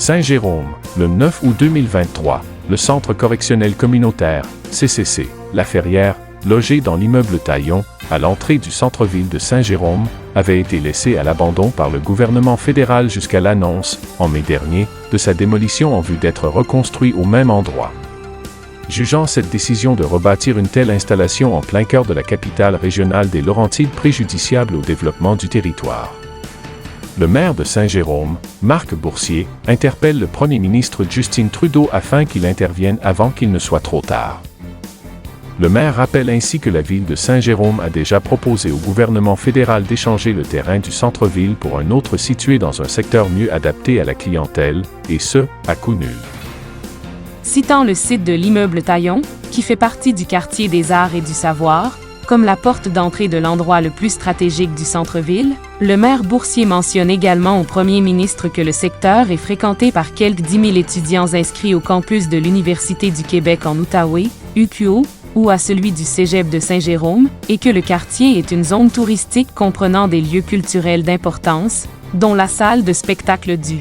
Saint-Jérôme, le 9 août 2023, le Centre correctionnel communautaire, CCC, La Ferrière, logé dans l'immeuble Taillon, à l'entrée du centre-ville de Saint-Jérôme, avait été laissé à l'abandon par le gouvernement fédéral jusqu'à l'annonce, en mai dernier, de sa démolition en vue d'être reconstruit au même endroit. Jugeant cette décision de rebâtir une telle installation en plein cœur de la capitale régionale des Laurentides préjudiciable au développement du territoire. Le maire de Saint-Jérôme, Marc Boursier, interpelle le premier ministre Justin Trudeau afin qu'il intervienne avant qu'il ne soit trop tard. Le maire rappelle ainsi que la ville de Saint-Jérôme a déjà proposé au gouvernement fédéral d'échanger le terrain du centre-ville pour un autre situé dans un secteur mieux adapté à la clientèle, et ce, à coût nul. Citant le site de l'immeuble Taillon, qui fait partie du quartier des Arts et du Savoir, comme la porte d'entrée de l'endroit le plus stratégique du centre-ville, le maire Boursier mentionne également au premier ministre que le secteur est fréquenté par quelques 10 000 étudiants inscrits au campus de l'Université du Québec en Outaouais, UQO, ou à celui du Cégep de Saint-Jérôme, et que le quartier est une zone touristique comprenant des lieux culturels d'importance, dont la salle de spectacle du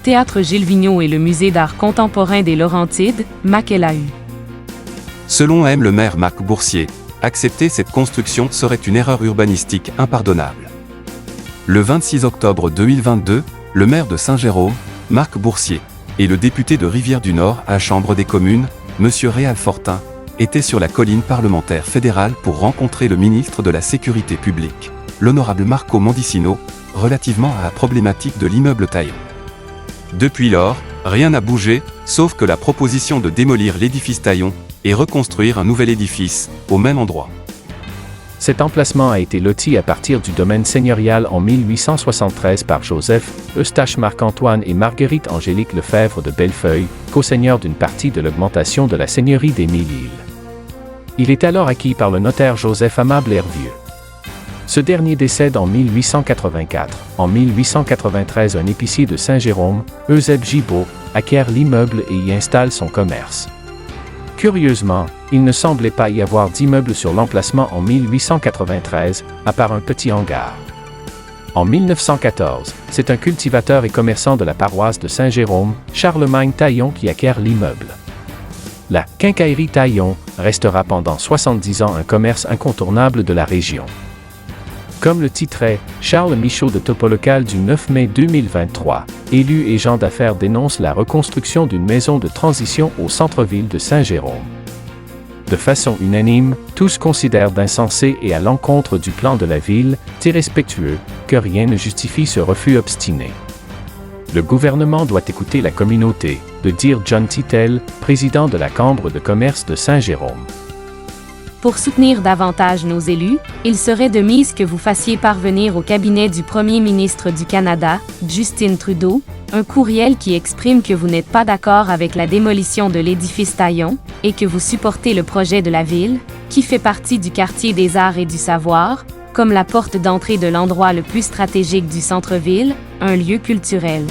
Théâtre Gilles Vigneault et le Musée d'art contemporain des Laurentides, MAC-LAU. Selon le maire Marc Boursier, accepter cette construction serait une erreur urbanistique impardonnable. Le 26 octobre 2022, le maire de Saint-Jérôme, Marc Boursier, et le député de Rivière-du-Nord à la Chambre des communes, M. Réal Fortin, étaient sur la colline parlementaire fédérale pour rencontrer le ministre de la Sécurité publique, l'honorable Marco Mendicino, relativement à la problématique de l'immeuble Taillon. Depuis lors, rien n'a bougé, sauf que la proposition de démolir l'édifice Taillon et reconstruire un nouvel édifice, au même endroit. Cet emplacement a été loti à partir du domaine seigneurial en 1873 par Joseph, Eustache Marc-Antoine et Marguerite Angélique Lefebvre de Bellefeuille, co-seigneurs d'une partie de l'augmentation de la seigneurie des Mille-Îles. Il est alors acquis par le notaire Joseph Amable Hervieux. Ce dernier décède en 1884. En 1893, un épicier de Saint-Jérôme, Eusèbe Gibault, acquiert l'immeuble et y installe son commerce. Curieusement, il ne semblait pas y avoir d'immeuble sur l'emplacement en 1893, à part un petit hangar. En 1914, c'est un cultivateur et commerçant de la paroisse de Saint-Jérôme, Charlemagne Taillon, qui acquiert l'immeuble. La quincaillerie Taillon restera pendant 70 ans un commerce incontournable de la région. Comme le titrait Charles Michaud de Topolocal du 9 mai 2023, élus et gens d'affaires dénoncent la reconstruction d'une maison de transition au centre-ville de Saint-Jérôme. De façon unanime, tous considèrent d'insensé et à l'encontre du plan de la ville, irrespectueux, que rien ne justifie ce refus obstiné. Le gouvernement doit écouter la communauté, de dire John Titel, président de la Chambre de commerce de Saint-Jérôme. Pour soutenir davantage nos élus, il serait de mise que vous fassiez parvenir au cabinet du Premier ministre du Canada, Justin Trudeau, un courriel qui exprime que vous n'êtes pas d'accord avec la démolition de l'édifice Taillon et que vous supportez le projet de la ville, qui fait partie du quartier des Arts et du Savoir, comme la porte d'entrée de l'endroit le plus stratégique du centre-ville, un lieu culturel.